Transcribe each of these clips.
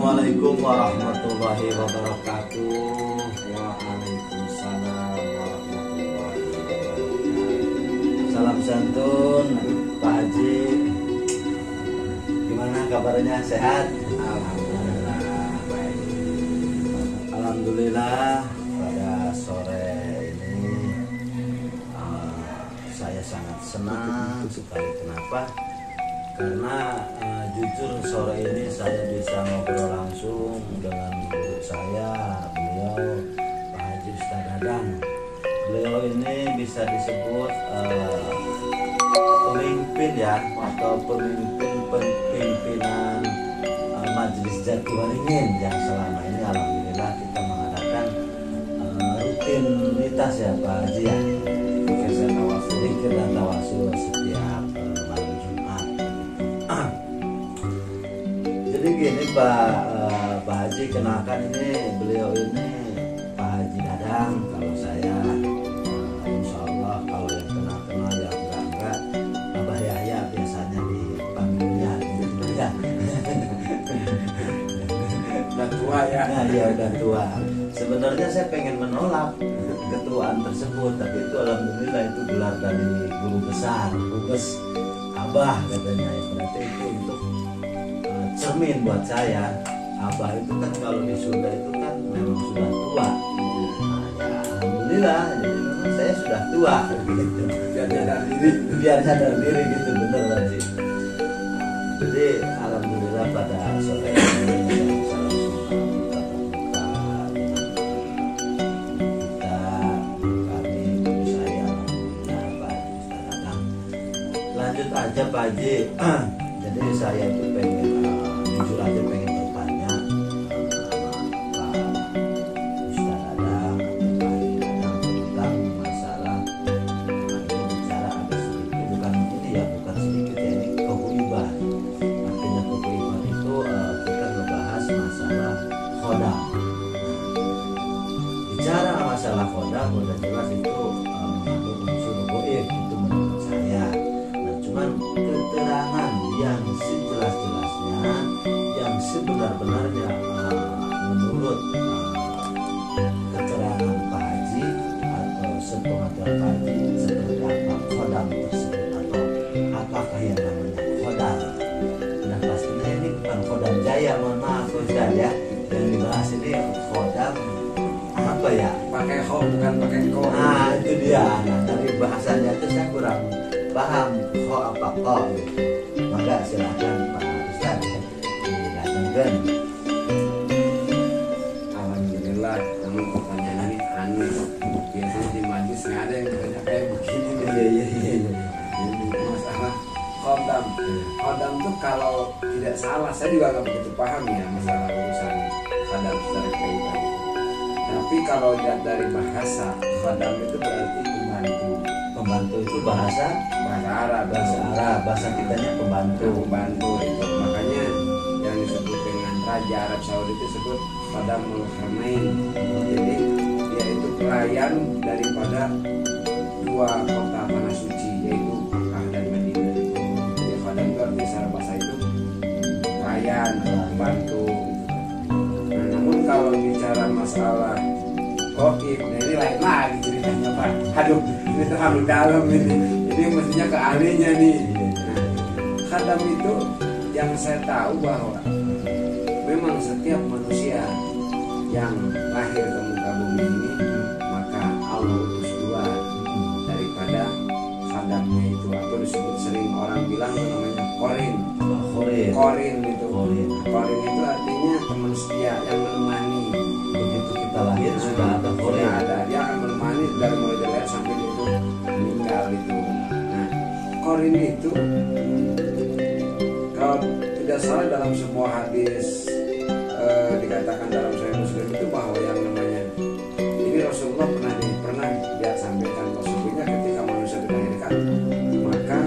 Assalamualaikum warahmatullahi wabarakatuh. Waalaikumsalam warahmatullahi wabarakatuh. Salam santun Pak Haji. Gimana kabarnya, sehat? Alhamdulillah baik. Alhamdulillah. Pada sore ini saya sangat senang sekali. Kenapa? Karena jujur sore ini saya bisa ngobrol langsung dengan guru saya, beliau Pak Haji Ustadz Dadang. Beliau ini bisa disebut pemimpin ya, atau pimpinan Majelis Jatiwaringin yang selama ini alhamdulillah kita mengadakan rutinitas ya Pak Haji ya, zikir dan tawasul setiap malam Jumat. Jadi gini Pak Haji, kenalkan ini beliau ini Pak Haji Dadang. Kalau saya insya Allah, kalau yang kenal ya enggak Abah Yahya biasanya dipanggilnya gitu ya. Udah tua ya. Nah ya udah tua. Sebenarnya saya pengen menolak ketuaan tersebut, tapi itu alhamdulillah itu gelar dari guru besar, Bubes Abah katanya. Berarti itu untuk cermin buat saya. Abah itu kan kalau di Sunda itu kan memang sudah tua. Nah, ya, alhamdulillah, jadi memang saya sudah tua gitu. Biar sadar diri gitu, bener Haji. Jadi alhamdulillah pada sore ini saya lanjut aja Pak Haji. Jadi saya itu pengen jujur aja pengen bertanya Pak Ustadz Dadang, Pak Haji Dadang tentang masalah ini bicara agak sedikit, bukan ini ya, bukan sedikit ya, ini kehuibah. Artinya kehuibah itu kita ngebahas masalah khodam. Bicara masalah khodam udah jelas itu mengandung unsur goib, itu menurut saya. Cuman keterangan yang sejelas-jelasnya, yang sebenar-benarnya menurut keterangan Pak Haji atau sepengetahuan Pak Haji, seperti apa khodam tersebut atau apakah yang namanya khodam. Nah pastinya ini bukan khodam jaya, mohon maaf Ustaz ya, yang dibahas ini khodam apa ya? Pakai ho bukan pakai ko. Nah itu dia. Nah dari bahasanya itu saya kurang paham kho apa ko gitu. Maka silakan Pak Ustadz dilanjutkan. Alhamdulillah, namun pertanyaan ini aneh. Biasanya di majlis nggak ada yang tanya kayak begini. Iya. Ini masalah khodam. Khodam tuh kalau tidak salah, saya juga nggak begitu paham ya masalah urusan khodam secara kehidupan. Tapi kalau lihat dari bahasa, khodam itu berarti pembantu. Pembantu itu bahasa Arab, bahasa kitanya pembantu. Itu makanya yang disebut dengan Raja Arab Saudi itu disebut Khadamul Haramain. Jadi dia itu pelayan daripada dua kota tanah suci, yaitu Mekah dan Madinah. Jadi khadam itu artinya secara bahasa itu pelayan, pembantu. Nah, namun kalau bicara masalah goib, nah ini lain lagi ceritanya Pak. Aduh, ini terlalu dalam ini. Jadi mestinya ke ahlinya nih. Khadam itu yang saya tahu bahwa memang setiap manusia yang lahir ke muka bumi ini, maka Allah utus dua daripada khadamnya itu, atau disebut sering orang bilang namanya korin. Korin itu artinya teman setia yang menemani. Begitu kita lahir sudah ada korin. Ada, dia akan menemani dari mulai dari lahir sampai dia itu meninggal itu. Nah, korin itu kalau tidak salah dalam sebuah hadis dikatakan dalam Sahih Muslim itu bahwa yang namanya ini Rasulullah pernah dia sampaikan Rasulullah ketika manusia dilahirkan maka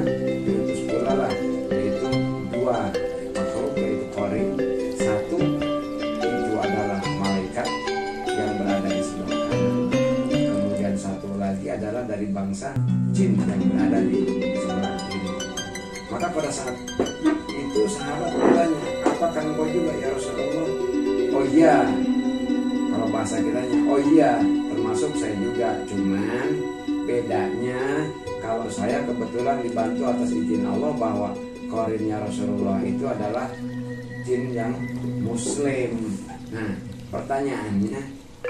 diutus pula lah, yaitu dua makhluk, yaitu korin. Satu itu adalah malaikat yang berada di sebelah kanan, kemudian satu lagi adalah dari bangsa jin yang berada di sebelah kiri. Maka pada saat itu sahabat bertanya, apakah engkau juga ya Rasulullah? iya, kalau bahasa kitanya oh iya, termasuk saya juga. Cuman bedanya kalau saya kebetulan dibantu atas izin Allah bahwa korinnya Rasulullah itu adalah jin yang muslim. Nah pertanyaannya,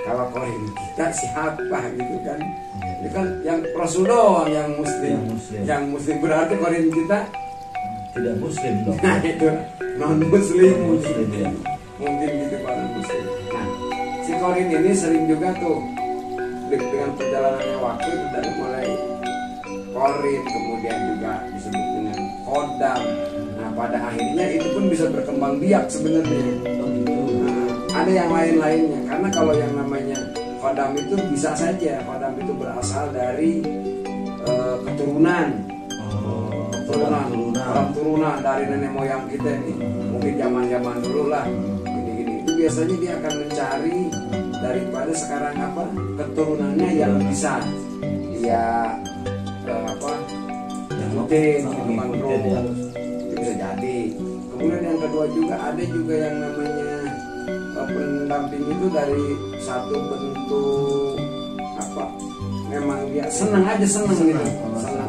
kalau korin kita siapa gitu kan? Ini kan yang Rasul doang yang muslim. Yang muslim berarti korin kita tidak muslim dong. nah itu non muslim Muslim ya. mungkin gitu para muslim. Nah si korin ini sering juga tuh dengan perjalanannya waktu itu dari mulai korin kemudian juga disebut dengan kodam. Nah pada akhirnya itu pun bisa berkembang biak sebenarnya. Oh gitu. Nah, ada yang lain-lainnya karena kalau yang namanya kodam itu bisa saja kodam itu berasal dari keturunan. Orang turunan dari nenek moyang kita ini, mungkin zaman dulu lah, gini-gini. Itu biasanya dia akan mencari daripada sekarang apa keturunannya yang bisa dia ikutin, ya. itu bisa jadi. Kemudian yang kedua juga ada juga yang namanya pendamping itu dari satu bentuk apa? Memang dia senang gitu, senang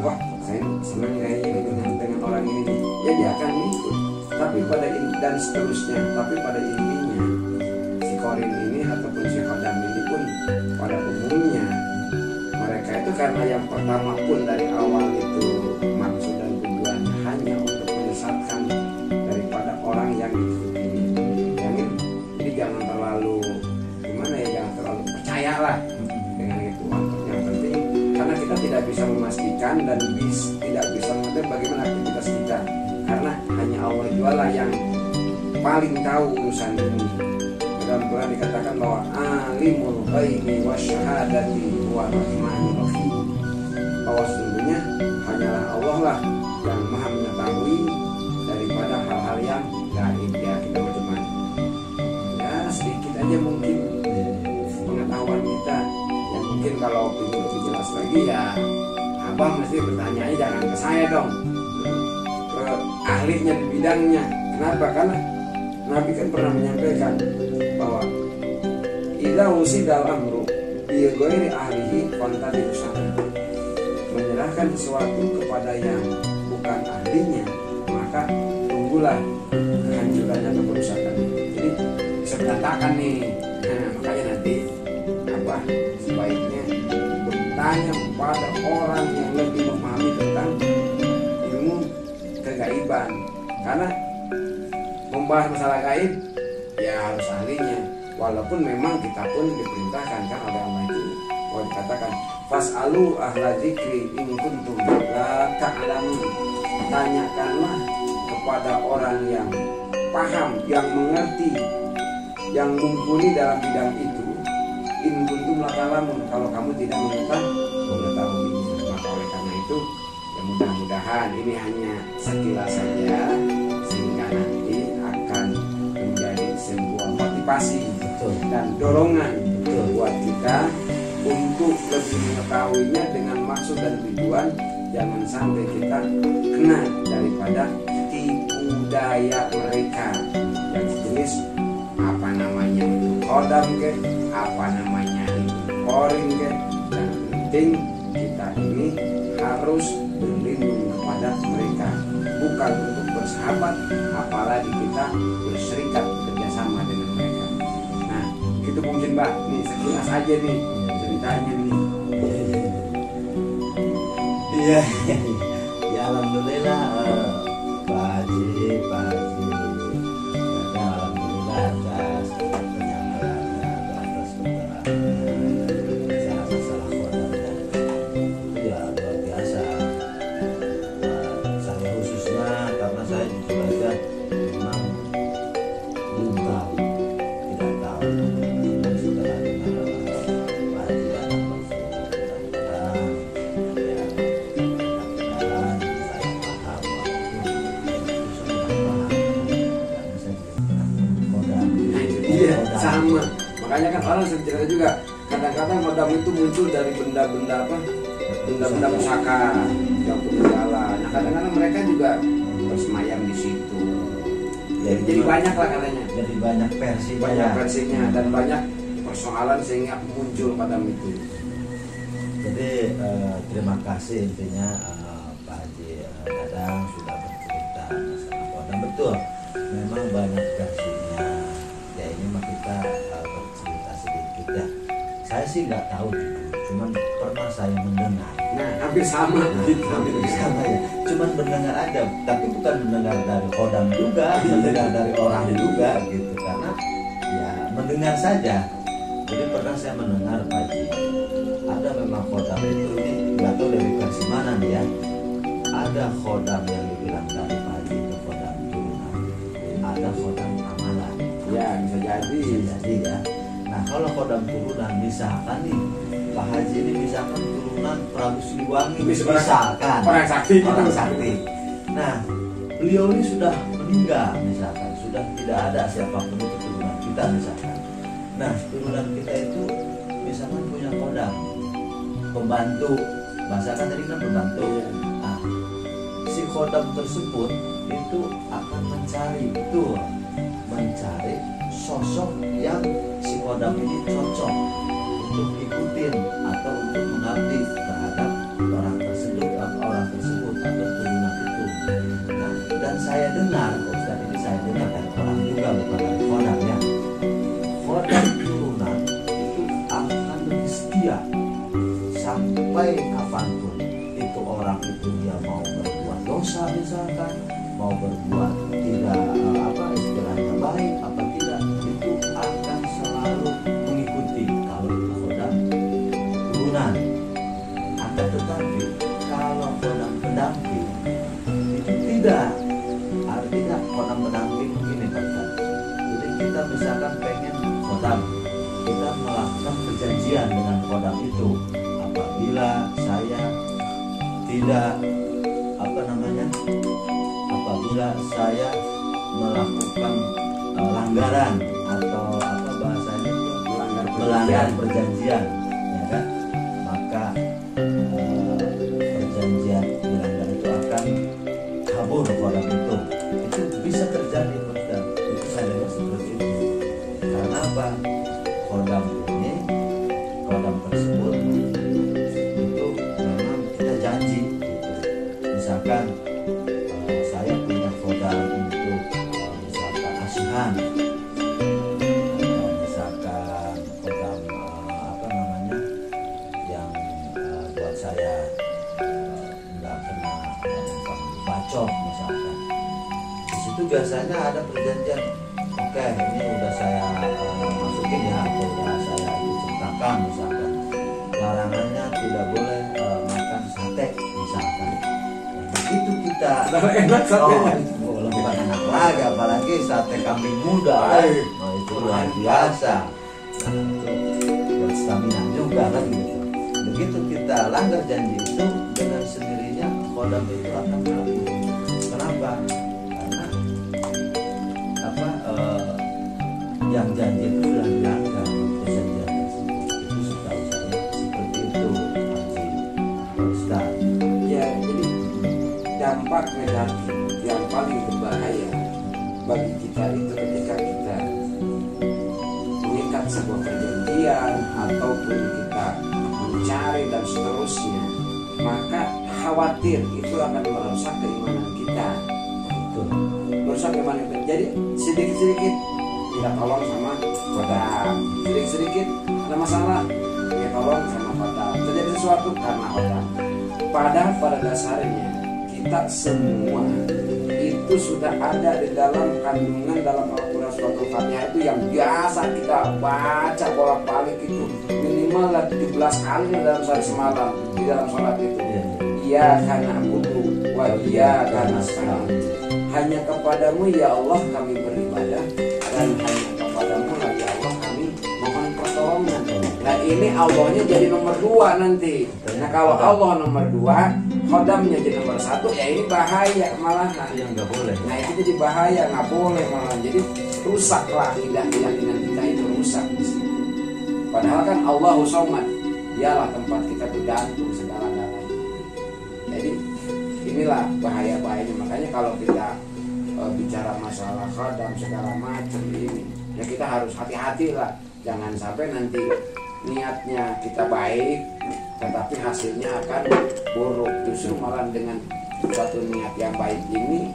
wah saya senang kayaknya dengan orang ini nih. Ya dia akan ikut. Tapi pada dan seterusnya. Tapi pada intinya si korin ini ataupun si kodam ini pun pada umumnya mereka itu karena yang pertama pun dari awal itu maksud dan tujuannya hanya untuk menyesatkan daripada orang yang diikuti. Jadi jangan terlalu gimana ya, jangan terlalu percayalah dengan itu. Yang penting karena kita tidak bisa memastikan dan tidak bisa mengatur bagaimana aktivitas kita, karena hanya Allah jualah yang paling tahu urusan ini. Dalam Quran dikatakan bahwa alimul ghaibi wasyahadati huwa rahmanur rahim, bahwa sesungguhnya hanyalah Allah lah yang maha mengetahui daripada hal-hal yang gaib. Ya kita cuma ya sedikit aja mungkin pengetahuan kita, yang mungkin kalau ingin lebih jelas lagi ya abang mesti bertanya jangan ke saya dong, ke ahlinya di bidangnya. Kenapa? Karena Nabi kan pernah menyampaikan bahwa idza usidal amru bi ghairi ahlihi fantadi usaha, menyerahkan sesuatu kepada yang bukan ahlinya maka tunggulah kehancurannya atau kerusakan. Jadi bisa berantakan nih. Nah, makanya nanti apa sebaiknya bertanya kepada orang yang lebih memahami tentang ilmu kegaiban, karena membahas masalah gaib ya harus ahlinya. Walaupun memang kita pun diperintahkan kan oleh Allah itu, kalau dikatakan fas'alu ahla dzikri in kuntum la ta'lamun, tanyakanlah kepada orang yang paham, yang mengerti, yang mumpuni dalam bidang itu, in kuntum la ta'lamun, kalau kamu tidak mengetahui. Maka oleh karena itu ya mudah-mudahan ini hanya sekilas saja sehingga nanti akan menjadi sebuah motivasi dan dorongan buat kita untuk lebih mengetahuinya dengan maksud dan tujuan. Jangan sampai kita kena daripada tipu daya mereka yang sejenis apa namanya itu kodam ke, apa namanya itu korin ke. Dan penting kita ini harus berlindung kepada mereka, bukan untuk bersahabat, apalagi kita berserikat bekerjasama dengan mereka. Nah itu mungkin Mbak, nih sekilas aja nih ceritanya nih. Iya, ya alhamdulillah Pak Haji, ya, alhamdulillah atas penyampaiannya, atas masalah kodamnya. Ya luar biasa. Saya khususnya karena saya di keluarga memang belum tahu, tidak tahu. Dan setelah dengar Pak Haji dan sama, makanya kan orang sering cerita juga kadang-kadang kodam itu muncul dari benda-benda pusaka yang peninggalan. Nah kadang-kadang mereka juga bersemayam di situ. Jadi banyak lah katanya. Jadi banyak versinya. Banyak versinya dan banyak persoalan sehingga muncul pada itu. Jadi terima kasih intinya Pak Haji Dadang sudah bercerita masalah kodam. Betul, memang banyak versinya. Ya ini mah kita bercerita sedikit ya. Saya sih nggak tahu, cuman pernah saya mendengar. Nah, hampir sama gitu. Hampir sama ya. Cuman mendengar aja, tapi bukan mendengar dari kodam juga, mendengar dari orang juga gitu. Karena ya mendengar saja. Jadi pernah saya mendengar Pak Haji, ada memang kodam itu, ini nggak tahu dari versi mana nih ya. Ada kodam yang dibilang dari Pak Haji itu kodam turunan, ada kodam amalan. Ya bisa jadi. Bisa jadi ya. Nah kalau kodam turunan misalkan nih Pak Haji ini misalkan turunan Prabu Siliwangi, misalkan orang sakti. orang sakti. Nah beliau ini sudah meninggal misalkan, sudah tidak ada siapapun itu turunan kita misalkan. Nah turunan kita itu misalkan punya kodam pembantu, bahasa kan tadi kan pembantu. Nah, si kodam tersebut itu akan mencari sosok yang si kodam ini cocok untuk ikutin atau untuk mengabdi terhadap orang tersebut atau turunan itu. Nah, dan saya dengar, Ustaz ini saya dengar dari orang juga, bukan dari kodam ya. Kodam turunan itu akan setia sampai kapanpun itu orang itu dia mau berbuat dosa misalkan, mau berbuat tidak istilahnya baik apa tidak, itu akan selalu mengikuti kalau itu kodam turunan. Akan tetapi kalau kodam pendamping itu tidak. Artinya kodam pendamping begini Pak Ustaz. Jadi kita misalkan pengen kodam, kita melakukan perjanjian dengan kodam itu. Apabila saya tidak apabila saya melakukan langgaran atau bahasanya itu melanggar perjanjian, ya kan, maka perjanjian melanggar itu akan kabur kodam itu bisa terjadi kodam itu. Saya dengar seperti itu. Karena apa? Kodam tersebut itu memang kita janji gitu. Misalkan saya punya kodam untuk misalkan asuhan, atau misalkan kodam yang buat saya nggak kena bacok misalkan. Di situ biasanya ada perjanjian. Oke, ini udah saya masukin ya, atau udah saya ceritakan misalkan larangannya tidak boleh makan sate misalkan. Begitu kita enak sate. Bukan enak lagi, apalagi sate kambing muda. Nah, itu luar biasa. Nah, itu berstamina juga kan gitu. Begitu kita langgar janji itu, dengan sendirinya kodam itu akan kabur. Kenapa? Karena yang janji itu sudah dilanggar, perjanjian tersebut. Itu setahu saya seperti itu, Ustaz. Ya, jadi dampak negatif yang paling berbahaya bagi kita itu ketika kita mengikat sebuah perjanjian ataupun kita mencari dan seterusnya, maka khawatir itu akan merusak keimanan kita. Betul. Merusak keimanan kita. Jadi sedikit-sedikit kita tolong sama kodam, sedikit-sedikit ada masalah kita tolong sama kodam, terjadi sesuatu karena kodam. Padahal pada dasarnya kita semua itu sudah ada di dalam kandungan dalam Al-Quran surat Al-Fatihah itu yang biasa kita baca bolak-balik itu minimal 17 kali dalam sehari semalam di dalam sholat itu. Iya karena butuh wa iya karena salam. Hanya kepadamu ya Allah kami beribadah, dan hanya kepadamu lah ya Allah kami mohon pertolongan. Nah ini Allahnya jadi nomor 2 nanti. Nah kalau Allah nomor 2, kodamnya jadi nomor 1, ya ini bahaya malah. Yang nggak boleh. Nah itu jadi bahaya, nggak boleh malah. Jadi rusaklah keyakinan kita itu rusak di situ. Padahal kan Allahu Somad, dialah tempat kita bergantung segala-galanya. Jadi inilah bahaya-bahayanya. Makanya kalau kita bicara masalah khadam segala macam ini, ya kita harus hati-hati lah, jangan sampai nanti niatnya kita baik tetapi hasilnya akan buruk. Justru malah dengan suatu niat yang baik ini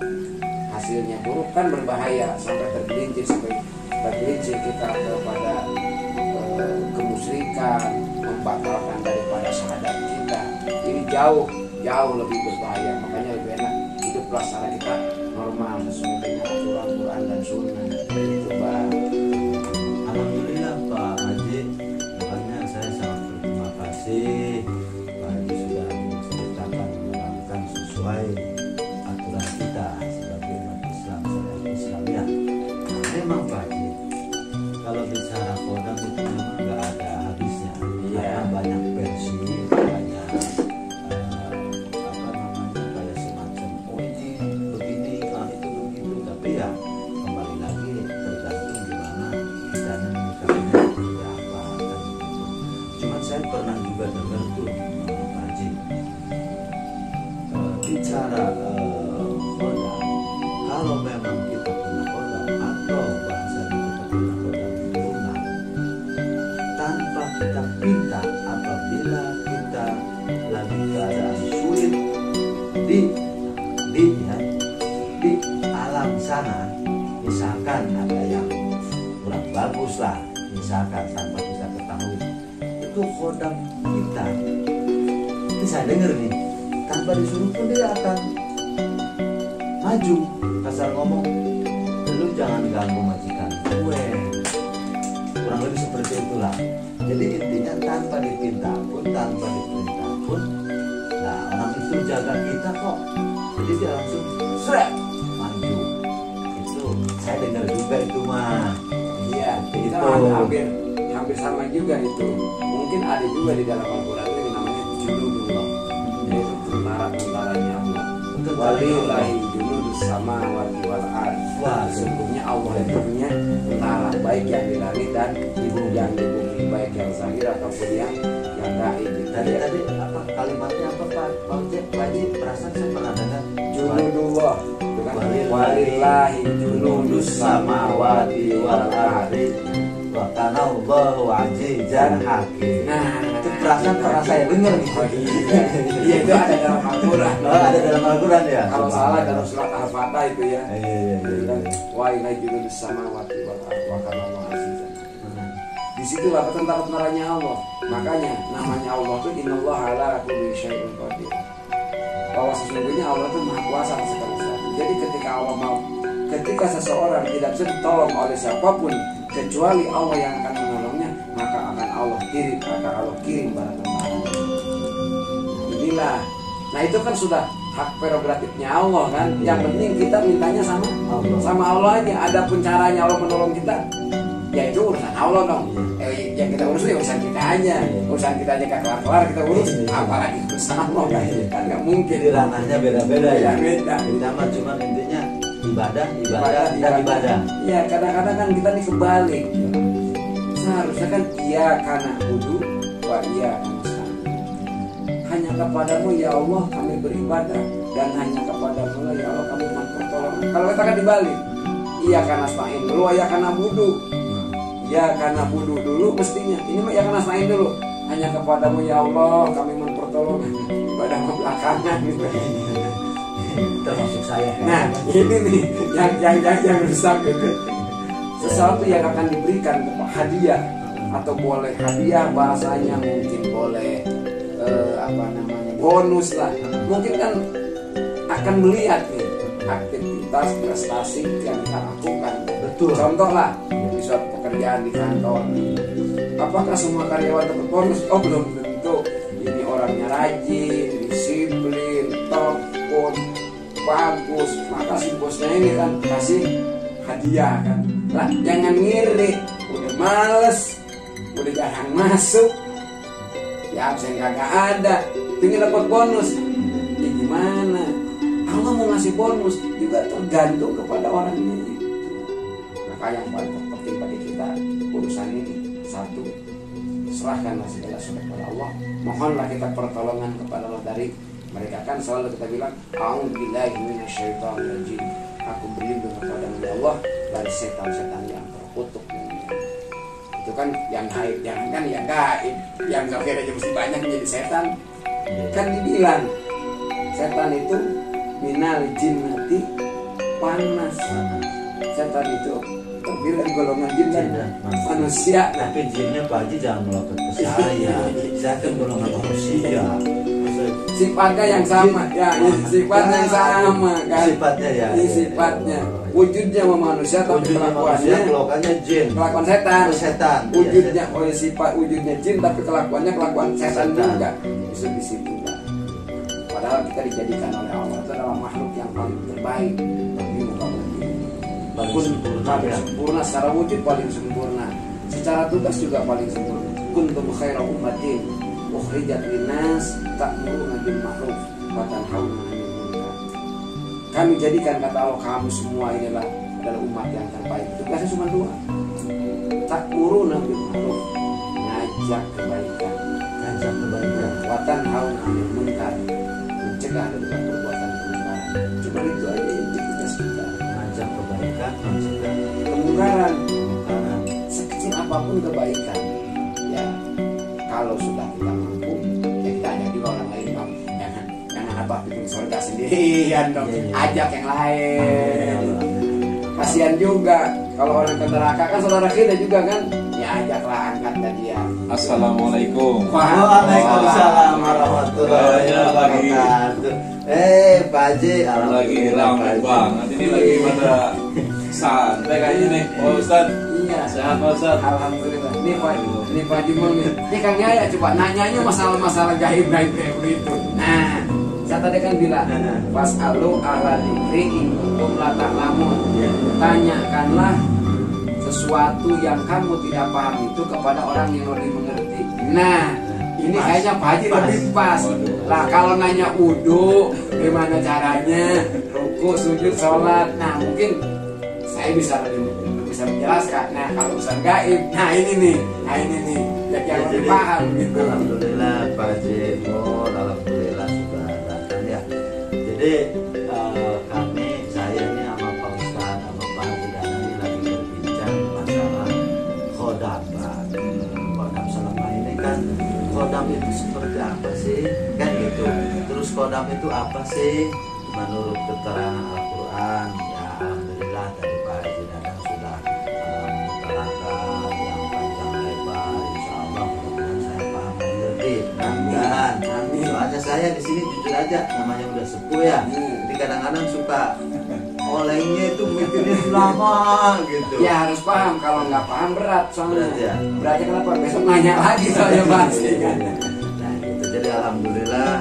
hasilnya buruk kan berbahaya, sampai tergelincir kita kepada kemusyrikan, membatalkan daripada syahadat kita. Ini jauh lebih berbahaya. Makanya lebih enak hiduplah secara kita normal sesuai dengan aturan Quran dan Sunnah. Itu Pak. Alhamdulillah Pak Haji, makanya saya sangat berterima kasih Pak Haji sudah menceritakan menerangkan sesuai aturan kita sebagai umat Islam, syariat Islamiyah. Memang Pak Haji, kalau bicara kodam itu memang nggak ada habisnya, karena banyak versi, banyak kayak semacam ini begini, itu begitu. Tapi ya kembali lagi tergantung gimana kita menyikapinya seperti apa kan gitu. Cuman saya pernah juga dengar tuh Pak Haji, bicara kodam, kalau memang kita punya kodam atau bahasanya kita punya kodam lunak, tanpa kita pinta, apabila kita lagi keadaan sulit di alam sana, misalkan ada yang kurang bagus lah, misalkan tanpa kita ketahui, itu kodam kita, ini saya dengar nih, tanpa disuruh pun dia akan maju. Kasar ngomong, lu jangan ganggu majikan gue, kurang lebih seperti itulah. Jadi intinya tanpa dipinta pun, tanpa diperintah pun, nah orang itu jaga kita kok, jadi dia langsung maju. Itu saya dengar juga itu mah. Iya, itu hampir sama juga itu. Mungkin ada juga di dalam Al-Quran itu yang namanya junudullah, yaitu tentara-tentaranya Allah. Walillahi junudus samawati wal ardh. Wah, sesungguhnya Allah itu punya tentara, baik yang di langit dan di bumi, baik yang zahir ataupun yang gaib. Tadi apa kalimatnya apa Pak Haji? Perasaan saya pernah dengar junudullah. Walillahi junudus samawati wal ardh. Wa kana Allahu azizan hakim. Nah, itu perasaan pernah saya dengar gitu. Iya, itu ada dalam Al-Quran. Ada dalam Al-Quran ya. Kalau salah dalam surat Al-Fatah itu ya. Iya. Walillahi junudus samawati wal ardh wa kana Allahu azizan. Di situlah tentara-tentaranya Allah. Makanya namanya Allah itu innallaha ala kulli syai'in qadir. Bahwa sesungguhnya Allah itu maha kuasa atas segala sesuatu. Jadi ketika seseorang tidak bisa ditolong oleh siapapun kecuali Allah yang akan menolongnya, maka akan Allah kirim para tentara. Inilah. Nah itu kan sudah hak prerogatifnya Allah kan. Yang penting kita mintanya sama Allah aja. Adapun caranya Allah menolong kita, ya itu urusan Allah dong. Yang kita urus ya urusan kita aja. Urusan kita aja kelar kita urus, apalagi urusan Allah kan nggak mungkin. Jadi ranahnya beda-beda ya. Beda. Sama cuman intinya ibadah. Ya kadang-kadang kan kita dikebalik. Seharusnya kan iya karena wudu, wa iya karena hanya kepadamu ya Allah kami beribadah, dan hanya kepadamu ya Allah kami mohon pertolongan. Kalau kita kan dibalik, iya karena stain dulu, ya karena wudu. Ya karena wudu dulu mestinya. Ini mah ya karena stain dulu. Hanya kepadamu ya Allah kami mohon pertolongan. Ibadah belakangan gitu. Termasuk saya. Nah ini nih yang rusak gitu. Sesuatu yang akan diberikan hadiah, atau boleh hadiah bahasanya, mungkin boleh bonus lah. Mungkin kan akan melihat nih aktivitas prestasi yang kita lakukan. Betul. Contoh lah di suatu pekerjaan di kantor. Apakah semua karyawan dapat bonus? Oh belum tentu. Ini orangnya rajin, disiplin, tekun, bagus, maka si bosnya ini kan kasih hadiah kan. Lah jangan ngiri, udah males, udah jarang masuk, ya absen kagak ada, pengen dapat bonus, ya gimana? Allah mau ngasih bonus juga tergantung kepada orangnya itu. Maka yang paling penting bagi kita urusan ini satu, serahkanlah segala sesuatu kepada Allah. Mohonlah kita pertolongan kepada Allah dari mereka. Kan selalu kita bilang a'udzubillahi minasyaitonir rajim. aku berlindung kepada Allah dari setan-setan yang terkutuk. Itu kan yang gaib, jangan kan yang gaib, yang gaib aja mesti banyak menjadi setan. Kan dibilang setan itu minal jinnati panas. Setan itu terdiri dari golongan jin dan manusia. Tapi jinnya Pak Haji jangan melekat ke saya. Saya kan golongan manusia. Sifatnya yang sama, ya, sifatnya yang sama kan. Sifatnya ya. Ini sifatnya. Wujudnya sama manusia tapi kelakuannya jin. Kelakuan setan. Setan. Wujudnya oleh sifat wujudnya jin tapi kelakuannya kelakuan setan juga. Itu di situ. Padahal kita dijadikan oleh Allah itu adalah makhluk yang paling terbaik di muka bumi. Sempurna secara wujud paling sempurna, secara tugas juga paling sempurna. Kuntum khaira ummatin ukhrijat linnas ta'muruna bil ma'ruf wa tanhauna 'anil munkar. Kami jadikan kata Allah kamu semua inilah adalah umat yang terbaik. Tugasnya cuma dua. Ta'muruna bil ma'ruf, ngajak kebaikan, wa tanhauna 'anil munkar, mencegah dari perbuatan kemungkaran. Cuma itu aja yang tugas kita. Ngajak kebaikan, mencegah kemungkaran. Sekecil apapun kebaikan, ya kalau sudah kita mampu, ya kita ajak juga orang lain, Bang. Jangan apa bikin surga sendirian dong. Ajak yang lain. Kasihan juga kalau orang ke neraka kan saudara kita juga kan. Ya ajaklah, angkatlah dia. Assalamualaikum. Waalaikumsalam warahmatullahi wabarakatuh. Pak Haji, Lagi ramai banget. Ini lagi pada santai kayaknya nih, Pak Ustad. Iya. Sehat Pak Ustad. Alhamdulillah. Ini Pak Jumong nih. Ini Kang Yaya coba nanyanya masalah-masalah gaib-gaib kayak begitu. Nah, saya tadi kan bilang fas'alu ala dzikri in kuntum la ta'lamun. Tanyakanlah sesuatu yang kamu tidak paham itu kepada orang yang lebih mengerti. Nah, ini kayaknya Pak Haji lebih pas. Lah kalau nanya wudu, gimana caranya, ruku, sujud, sholat. Nah mungkin saya bisa menjelaskan. Nah kalau urusan gaib, nah ini nih, yang lebih paham gitu. Alhamdulillah Pak Haji alhamdulillah sudah datang ya. Jadi saya ini sama Pak Ustad, sama Pak Haji Dana ini lagi berbincang masalah khodam, Pak. Khodam selama ini kan, khodam itu seperti apa sih? Kan gitu. Terus khodam itu apa sih? Menurut keterangan Al-Quran, ya alhamdulillah tadi Pak Haji Dana sudah mengutarakan yang panjang lebar. Insya Allah mudah-mudahan saya paham dan ngerti. Dan soalnya saya di sini jujur aja, namanya udah sepuh ya. Jadi kadang-kadang suka olengnya itu mikirnya lama gitu. Ya harus paham, kalau nggak paham berat soalnya. Berat ya? Beratnya kenapa? Besok nanya lagi soalnya pasti kan. Nah gitu, jadi alhamdulillah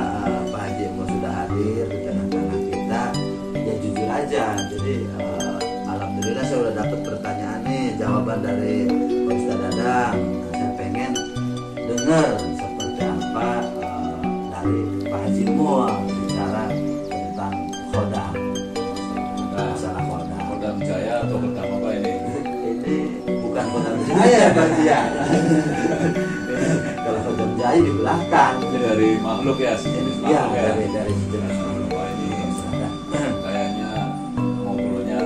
Pak Haji Mo sudah hadir di tengah-tengah kita. Ya jujur aja, jadi alhamdulillah saya udah dapat pertanyaan nih, jawaban dari Pak Ustaz Dadang. Nah, saya pengen dengar seperti apa dari Pak Haji Mo bicara tentang khodam. Masalah khodam. Kodam Jaya atau Kodam apa ini? Ini bukan khodam Jaya berarti ya. Kalau khodam Jaya di belakang. Ini dari makhluk ya, sejenis Ya, makhluk ya. dari sejenis makhluk. Wah ini kayaknya ngobrolnya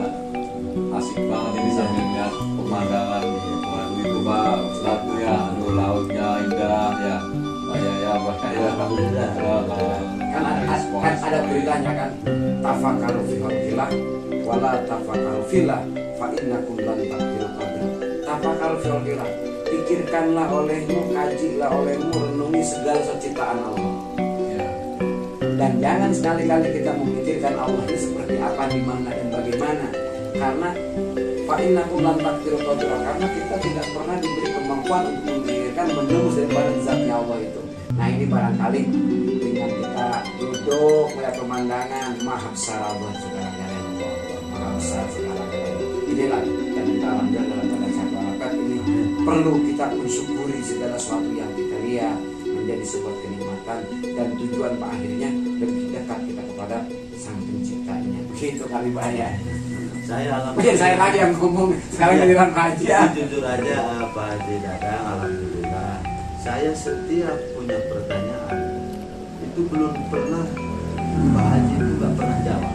asik banget ini sambil lihat pemandangan. Waduh itu Pak Ustad tuh ya, aduh lautnya indah ya. Alhamdulillah. Kan ada beritanya kan, tafakkaru fi khalqillah wala tafakkaru fillah fa innakum lan taqdiru qadra. Tafakkaru fi khalqillah, pikirkanlah olehmu, kajilah olehmu, renungi segala ciptaan Allah. Ya. Dan jangan sekali-kali kita memikirkan Allah itu seperti apa, di mana dan bagaimana. Karena fa innakum lan taqdiru qadra, karena kita tidak pernah diberi kemampuan untuk memikirkan menembus daripada zatnya Allah itu. Nah ini barangkali dengan kita duduk melihat pemandangan maha besar Allah segala-galanya, maha besar segala-galanya. Inilah yang kita alhamdulillah dalam pada satu alakat ini perlu kita mensyukuri segala sesuatu yang kita lihat menjadi sebuah kenikmatan, dan tujuan Pak akhirnya lebih dekat kita kepada Sang Penciptanya. Begitu kali Pak ya. Mungkin saya lagi yang ngomong sekarang giliran Pak Haji ya. Jujur aja Pak Haji Dadang, alhamdulillah saya setiap punya pertanyaan itu belum pernah Pak Haji itu nggak pernah jawab.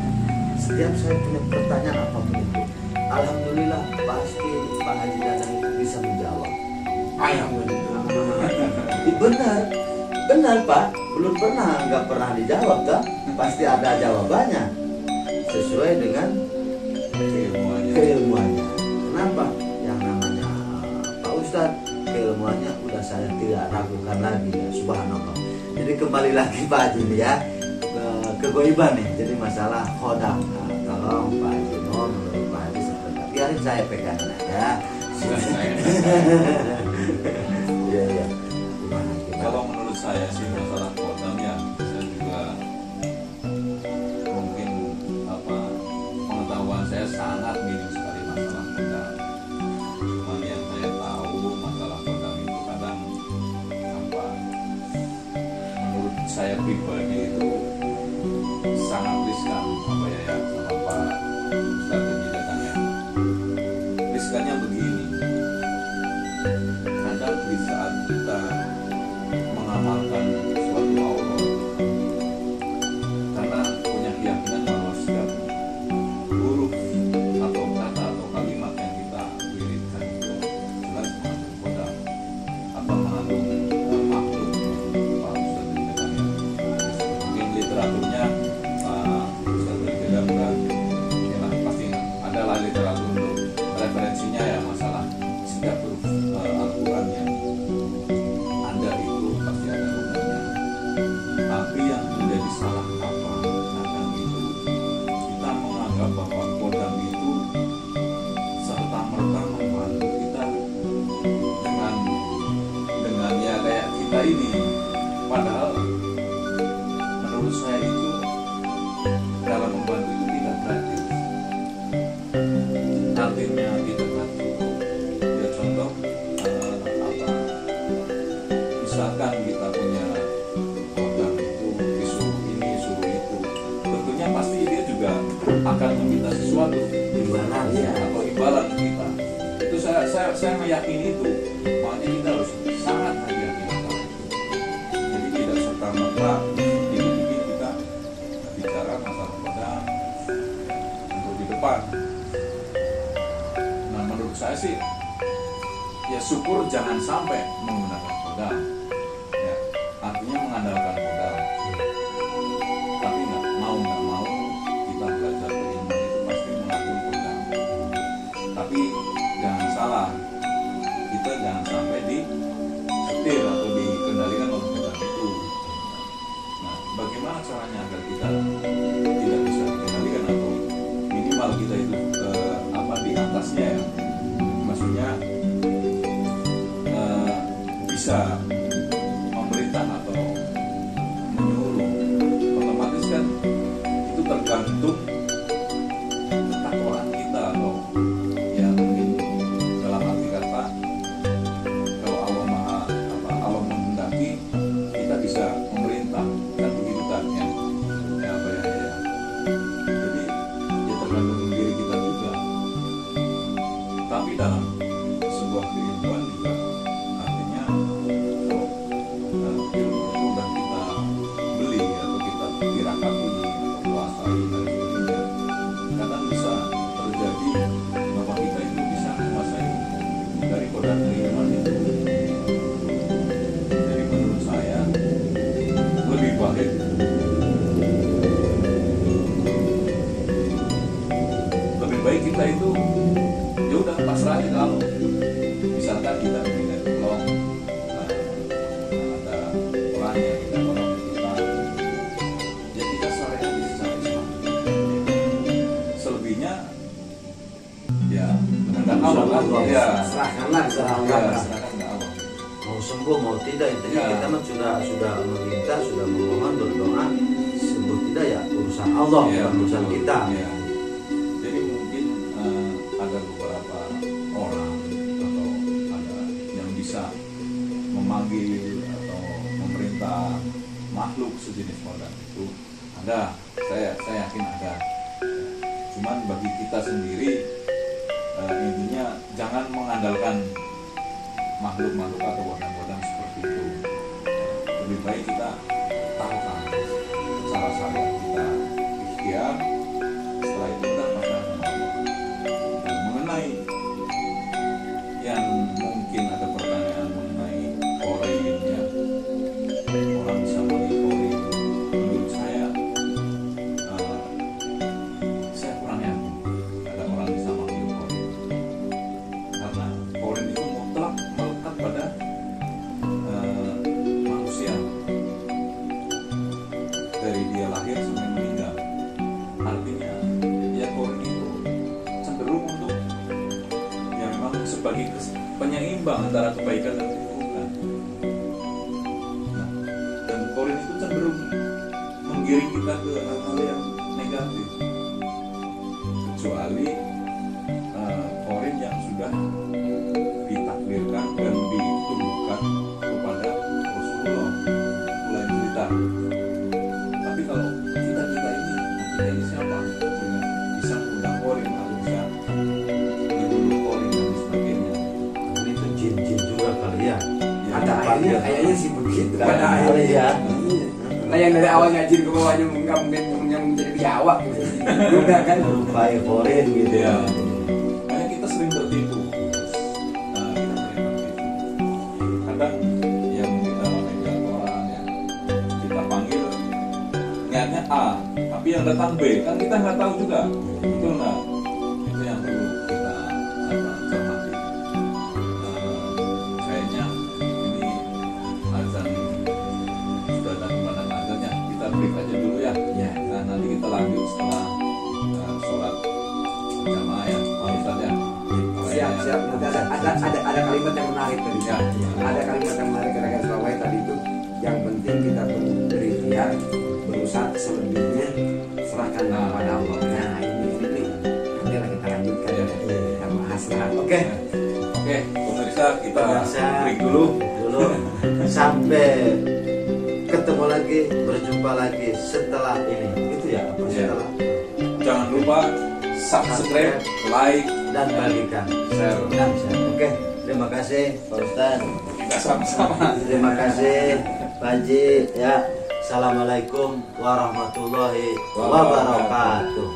setiap saya punya pertanyaan apapun itu, alhamdulillah pasti Pak Haji Dadang itu bisa menjawab. Benar, benar Pak, belum pernah nggak pernah dijawab kan? Pasti ada jawabannya sesuai dengan keilmuannya. Kenapa? Yang namanya Pak Ustadz, keilmuannya udah saya tidak ragukan lagi ya, subhanallah. Jadi kembali lagi Pak Haji ini ya, kegoiban nih. Jadi masalah khodam, tolong Pak Haji menurut Pak Haji seperti biarin saya pegangin aja. Iya iya. Kalau menurut saya sih masalah kodam ya, saya juga mungkin pengetahuan saya sangat minim sekali masalah kodam. Cuman yang saya tahu masalah kodam itu kadang menurut saya pribadi itu sangat riskan sama Pak Ustadz Haji Dadang ya. Riskannya begini, kadang di saat kita mengamalkan suatu Allah karena punya keyakinan bahwa setiap huruf atau kata atau kalimat yang kita wiridkan itu jelas mengandung kodam atau mengandung makhluk. Pak Ustadz Dadang ya, mungkin literaturnya Pak Ustadz Dadang kan ya pasti adalah literatur untuk referensinya ya, masalah setiap huruf Al-Quran yang ada itu pasti ada hukumnya. Tapi yang menjadi salah kaprah kadang itu kita menganggap bahwa kodam itu serta merta membantu kita dengan ya kayak kita ini. Padahal menurut saya itu dalam membantu itu tidak gratis. Artinya tidak gratis. Ya contoh misalkan kita punya kodam itu disuruh ini suruh itu, tentunya pasti dia juga akan meminta sesuatu Imbalan ya. atau imbalan kita. Itu saya meyakini itu, makanya kita harus sangat hati-hati masalah itu. Jadi tidak serta merta dikit-dikit kita bicara masalah kodam untuk di depan. Nah menurut saya sih ya syukur jangan sampai menggunakan kodam ya, artinya mengandalkan kodam. Tapi nggak mau kita belajar ilmu itu pasti mengakui kodam. Tapi jangan salah, kita jangan sampai disetir atau dikendalikan oleh kodam itu. Nah bagaimana caranya agar kita tidak bisa dikendalikan atau minimal kita itu di atasnya ya, maksudnya bisa memerintah atau menyuruh. Otomatis kan itu tergantung ketakwaan kita, atau ya mungkin dalam arti kata kalau Allah menghendaki kita bisa memerintah, kan begitu kan ya. Jadi ya tergantung diri kita juga. Tapi dalam sebuah kehidupan juga artinya ilmu itu udah kita beli atau kita tirakati atau kuasai dan sebagainya, kadang bisa terjadi bahwa kita itu bisa menguasai dari kodam keilmuan itu. Jadi menurut saya lebih baik kita itu ya udah pasrah aja kalau misalkan kita tidak tolong ada orang yang kita tolong kita, ya kita salehkan secara Islam. Selebihnya ya dengan Allah ya serahkanlah ke Allah. serahkan ke Allah. Mau sembuh mau tidak, intinya Ya. kita mah sudah meminta, sudah memohon, berdoa. Sembuh tidak ya urusan Allah, Ya, bukan urusan betul. kita. Ya. Jadi mungkin ada beberapa orang atau ada yang bisa memanggil atau memerintah makhluk sejenis kodam itu ada, saya yakin ada. Cuman bagi kita sendiri intinya jangan mengandalkan makhluk-makhluk atau kodam-kodam seperti itu. Lebih baik kita tahu kan cara syariat kita ikhtiar, setelah sebagai penyeimbang antara kebaikan dan keburukan. Nah, dan korin itu cenderung menggiring kita ke hal-hal yang negatif, kecuali korin yang sudah ditakdirkan dan ditumbuhkan kepada Rasulullah. Mulai cerita. Tapi kalau kita ini siapa? Bisa mengundang korin, bisa menyuruh korin dan sebagainya. Ini tuh jin-jin juga kali ya. Pada akhirnya kayaknya sih begitu. Pada Pada akhirnya akhirnya. Nah yang dari awal ngajin ke bawahnya nggak mungkin yang menjadi biawak gitu. Juga kan. Menyerupai korin gitu Ya. ya. Makanya kita sering tertipu. Kadang yang kita megang orang yang kita panggil niatnya A, tapi yang datang B, kan kita nggak tahu juga. Betul nggak? Itu yang perlu kita cermati. Kayaknya ini azan sudah ada kumandang azannya. Kita break aja dulu ya. Ya. Nah nanti kita lanjut setelah sholat berjamaah ya, Pak Ustadz ya. Siap. Nanti ada kalimat yang menarik tadi. Ya. Ada kalimat yang menarik rekan Surabaya tadi itu. Yang penting kita berikhtiar, berusaha selebihnya serahkan kepada Allah. Nah ini nanti kita lanjutkan ya. Kita bahas lah. Oke. Oke, pemirsa kita Pemirsa. break dulu. Sampai ketemu lagi, berjumpa lagi setelah ini. Itu ya, apa Ya. setelah Jangan lupa subscribe, like, dan bagikan. share. Oke, terima kasih Pak Ustaz. Kita sama-sama. Terima kasih Pak Haji ya. Assalamualaikum warahmatullahi wabarakatuh.